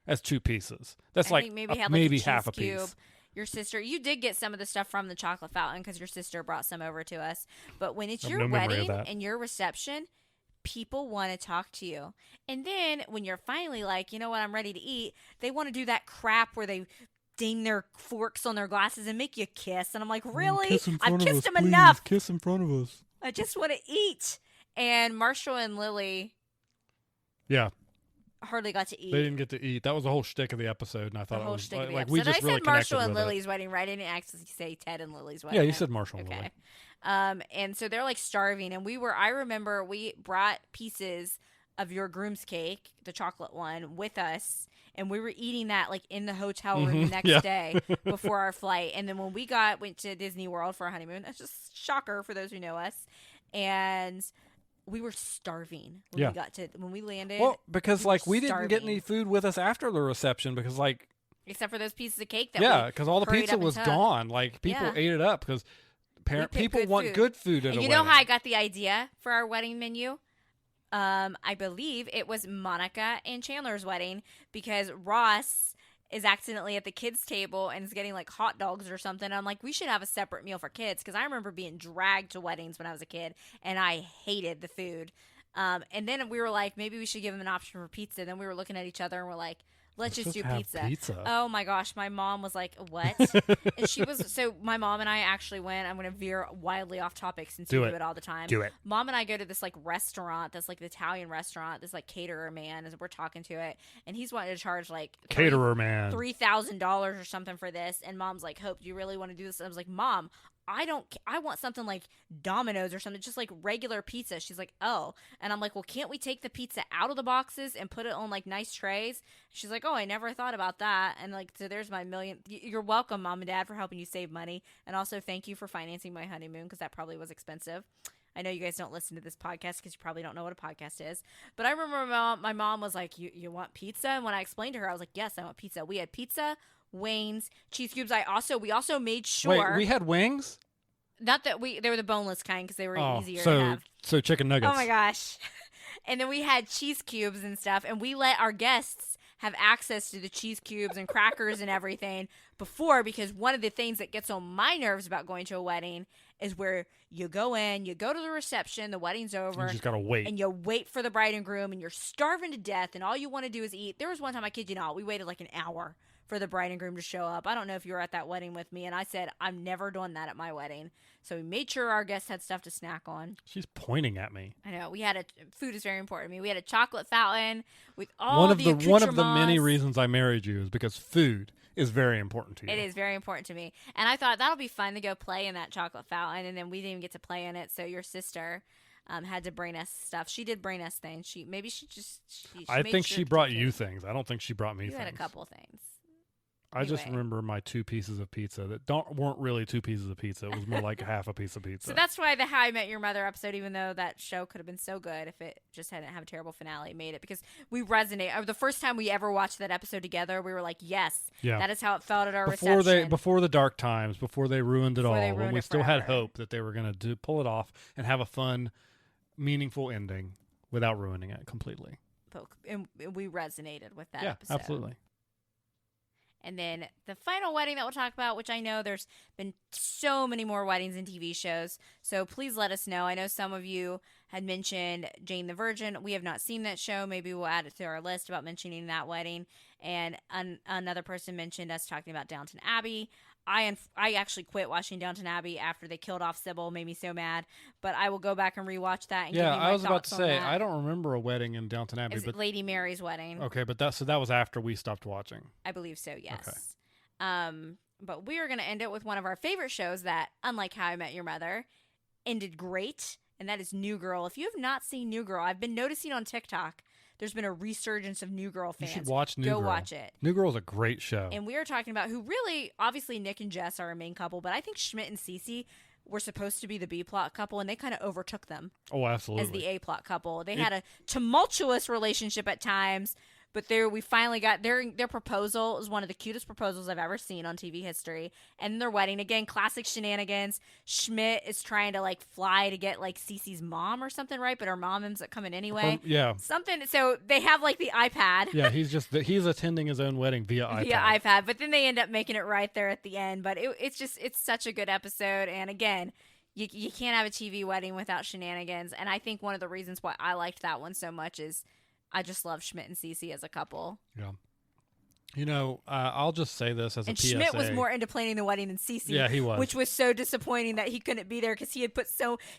as 2 pieces. That's maybe half a piece. your sister, you did get some of the stuff from the chocolate fountain because your sister brought some over to us. But when it's your wedding and your reception, people want to talk to you. And then when you're finally like, you know what, I'm ready to eat, they want to do that crap where they ding their forks on their glasses and make you kiss. And I'm like, really? I've kissed them enough. Kiss in front of us. I just want to eat. And Marshall and Lily hardly got to eat. They didn't get to eat. That was the whole shtick of the episode, and I thought it was like we just really connected Marshall and Lily's wedding, right? I didn't actually say Ted and Lily's wedding. Yeah, you said Marshall and Lily. And so they're like starving, and I remember we brought pieces of your groom's cake, the chocolate one, with us, and we were eating that like in the hotel room the next day before our flight. And then when we went to Disney World for our honeymoon, that's just a shocker for those who know us, and we were starving when we landed. Well, because we didn't get any food with us after the reception because except for those pieces of cake that because all the pizza was gone. Like people ate it up because people want good food at a wedding. You know how I got the idea for our wedding menu? I believe it was Monica and Chandler's wedding because Ross is accidentally at the kids' table and is getting like hot dogs or something. I'm like, we should have a separate meal for kids because I remember being dragged to weddings when I was a kid and I hated the food. And then we were like, maybe we should give them an option for pizza. Then we were looking at each other and we're like, let's just do pizza. Oh my gosh. My mom was like, what? And so my mom and I actually went, I'm going to veer wildly off topic since you do it all the time. Do it. Mom and I go to this like restaurant, that's like the Italian restaurant, this like caterer man, as we're talking to it. And he's wanting to charge like $3,000 or something for this. And Mom's like, Hope, do you really want to do this? And I was like, Mom, I want something like Domino's or something, just like regular pizza. She's like, oh. And I'm like, well, can't we take the pizza out of the boxes and put it on like nice trays? She's like, oh, I never thought about that. And like, so there's my million. You're welcome, Mom and Dad, for helping you save money. And also thank you for financing my honeymoon because that probably was expensive. I know you guys don't listen to this podcast because you probably don't know what a podcast is. But I remember my mom was like, you want pizza? And when I explained to her, I was like, yes, I want pizza. We had pizza, wings, cheese cubes. We also made sure. Wait, we had wings? Not that they were the boneless kind because they were easier to have. So chicken nuggets. Oh my gosh. And then we had cheese cubes and stuff, and we let our guests have access to the cheese cubes and crackers and everything before, because one of the things that gets on my nerves about going to a wedding is where you go in, you go to the reception, the wedding's over. You just gotta wait. And you wait for the bride and groom, and you're starving to death, and all you want to do is eat. There was one time, I kid you not, we waited like an hour for the bride and groom to show up. I don't know if you were at that wedding with me, and I said, I'm never doing that at my wedding. So we made sure our guests had stuff to snack on. She's pointing at me. I know. Food is very important to me. We had a chocolate fountain with all the accoutrements. One of the many reasons I married you is because food is very important to you. It is very important to me. And I thought that'll be fun to go play in that chocolate fountain, and then we didn't even get to play in it, so your sister had to bring us stuff. She did bring us things. I think she brought you things. I don't think she brought me things. You had a couple things. I just remember my 2 pieces of pizza that weren't really 2 pieces of pizza. It was more like half a piece of pizza. So that's why the How I Met Your Mother episode, even though that show could have been so good if it just hadn't have a terrible finale, made it, because we resonate. The first time we ever watched that episode together, we were like, yes, that is how it felt at our reception. Before the dark times, before they ruined it all, when we still had forever. hope that they were going to pull it off and have a fun, meaningful ending without ruining it completely. And we resonated with that episode. Yeah, absolutely. And then the final wedding that we'll talk about, which I know there's been so many more weddings and TV shows, so please let us know. I know some of you had mentioned Jane the Virgin. We have not seen that show. Maybe we'll add it to our list about mentioning that wedding. And another person mentioned us talking about Downton Abbey. I actually quit watching Downton Abbey after they killed off Sybil. Made me so mad. But I will go back and rewatch that. And give you my I was about thoughts to say, on that. I don't remember a wedding in Downton Abbey. Is it Lady Mary's wedding? Okay, but that was after we stopped watching. I believe so, yes. Okay. But we are going to end it with one of our favorite shows that, unlike How I Met Your Mother, ended great, and that is New Girl. If you have not seen New Girl, I've been noticing on TikTok, there's been a resurgence of New Girl fans. You should watch New Girl. Go watch it. New Girl is a great show. And we are talking about who really, obviously Nick and Jess are a main couple, but I think Schmidt and Cece were supposed to be the B-plot couple, and they kind of overtook them. Oh, absolutely. As the A-plot couple. They had a tumultuous relationship at times, But we finally got their proposal is one of the cutest proposals I've ever seen on TV history. And their wedding, again, classic shenanigans. Schmidt is trying to like fly to get like Cece's mom or something, right? But her mom ends up coming anyway. Yeah. Something. So they have like the iPad. Yeah, he's attending his own wedding via iPad. But then they end up making it right there at the end. But it's such a good episode. And again, you can't have a TV wedding without shenanigans. And I think one of the reasons why I liked that one so much is I just love Schmidt and Cece as a couple. Yeah. You know, I'll just say this as a PSA. And Schmidt was more into planning the wedding than Cece. Yeah, he was. Which was so disappointing that he couldn't be there because he had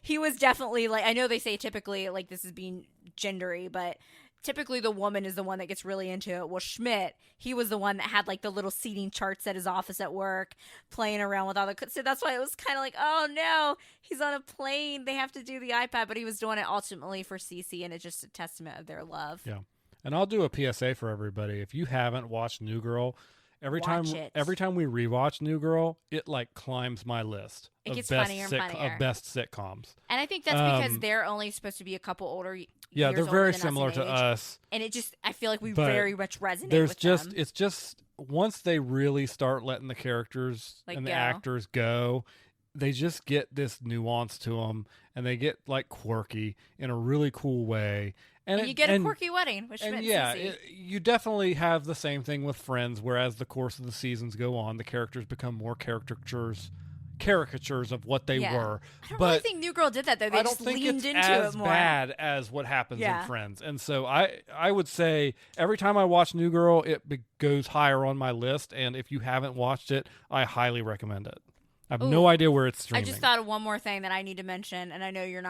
he was definitely like, I know they say typically like this is being gendery, but typically the woman is the one that gets really into it. Well, Schmidt, he was the one that had like the little seating charts at his office at work, playing around with all the. So that's why it was kind of like, oh no, he's on a plane. They have to do the iPad, but he was doing it ultimately for Cece, and it's just a testament of their love. Yeah, and I'll do a PSA for everybody. If you haven't watched New Girl, every time we rewatch New Girl, it like climbs my list. It gets funnier and funnier. Of best sitcoms. And I think that's because they're only supposed to be a couple older. Yeah, they're very similar to us. And I feel like we very much resonate with them. It's just, once they really start letting the characters and the actors go, they just get this nuance to them, and they get like quirky in a really cool way. And you get a quirky wedding, which and you definitely have the same thing with Friends, where as the course of the seasons go on, the characters become more caricatures of what they were. I don't really think New Girl did that, though. They just leaned into it more. I don't think it's as bad as what happens in Friends. And so I would say every time I watch New Girl, it goes higher on my list. And if you haven't watched it, I highly recommend it. I have no idea where it's streaming. I just thought of one more thing that I need to mention, and I know you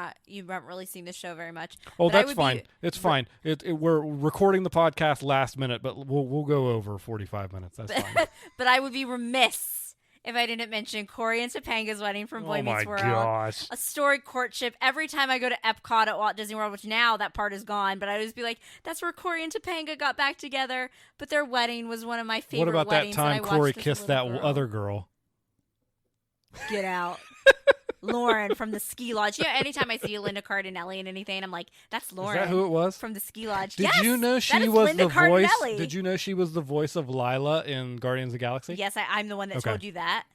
haven't really seen this show very much. Oh, that's fine. It's fine. We're recording the podcast last minute, but we'll go over 45 minutes. That's fine. But I would be remiss if I didn't mention Corey and Topanga's wedding from Boy Meets World. Oh my gosh. A storied courtship. Every time I go to Epcot at Walt Disney World, which now that part is gone, but I always be like, that's where Corey and Topanga got back together. But their wedding was one of my favorite weddings. What about that time Corey kissed that other girl? Get out. Lauren from the ski lodge. Yeah, anytime I see Linda Cardinelli and anything, I'm like, that's Lauren. Is that who it was? From the ski lodge. Did you know she was the voice? Did you know she was the voice of Lila in Guardians of the Galaxy? Yes, I'm the one that told you that.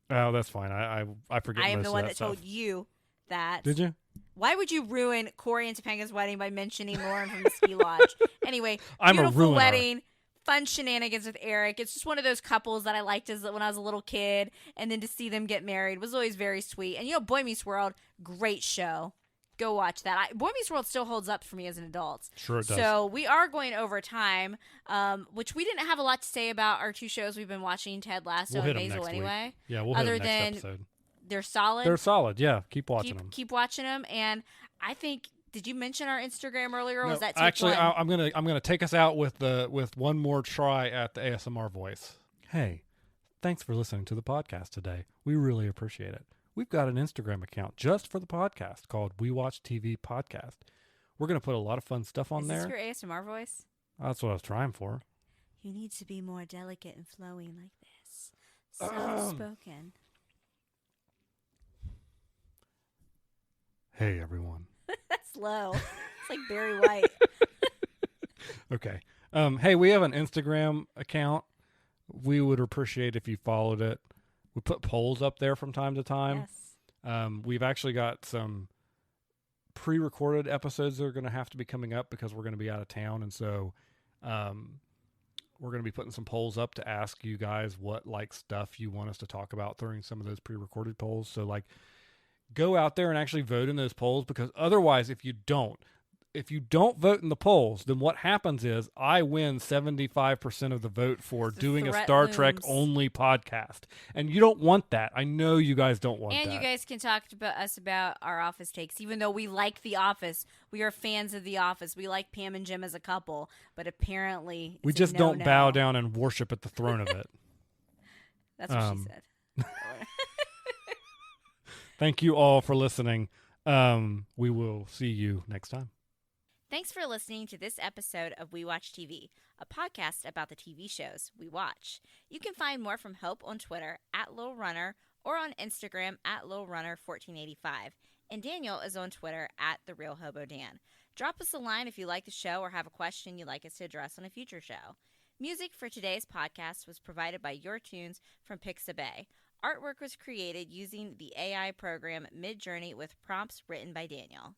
Oh, that's fine. I forget. I am the one that told you that. Did you? Why would you ruin Corey and Topanga's wedding by mentioning Lauren from the ski lodge? Anyway, I'm beautiful a ruiner. Wedding. Fun shenanigans with Eric. It's just one of those couples that I liked when I was a little kid, and then to see them get married was always very sweet. And Boy Meets World, great show. Go watch that. Boy Meets World still holds up for me as an adult. Sure it does. So we are going over time, which we didn't have a lot to say about our two shows we've been watching, Ted Lasso and Basil anyway. Week. Yeah, we'll hit them next episode. They're solid. They're solid, yeah. Keep watching them. Keep watching them, and I think... Did you mention our Instagram earlier, or was that actually? I'm gonna take us out with one more try at the ASMR voice. Hey, thanks for listening to the podcast today. We really appreciate it. We've got an Instagram account just for the podcast called We Watch TV Podcast. We're gonna put a lot of fun stuff on there. Is this your ASMR voice? That's what I was trying for. You need to be more delicate and flowing like this. Soft-spoken. Hey, everyone. That's low. It's like Barry White. Okay. Hey, we have an Instagram account. We would appreciate if you followed it. We put polls up there from time to time. Yes. We've actually got some pre-recorded episodes that are going to have to be coming up because we're going to be out of town. And so we're going to be putting some polls up to ask you guys what stuff you want us to talk about during some of those pre-recorded polls. So go out there and actually vote in those polls, because otherwise, if you don't vote in the polls, then what happens is I win 75% of the vote for doing a Star Trek only podcast. And you don't want that. I know you guys don't want that. And you guys can talk to us about our Office takes. Even though we like The Office, we are fans of The Office. We like Pam and Jim as a couple, but apparently we just don't bow down and worship at the throne of it. That's what she said. Thank you all for listening. We will see you next time. Thanks for listening to this episode of We Watch TV, a podcast about the TV shows we watch. You can find more from Hope on Twitter @LilRunner or on Instagram @LilRunner1485. And Daniel is on Twitter @TheRealHoboDan. Drop us a line if you like the show or have a question you'd like us to address on a future show. Music for today's podcast was provided by Your Tunes from Pixabay. Artwork was created using the AI program Midjourney with prompts written by Daniel.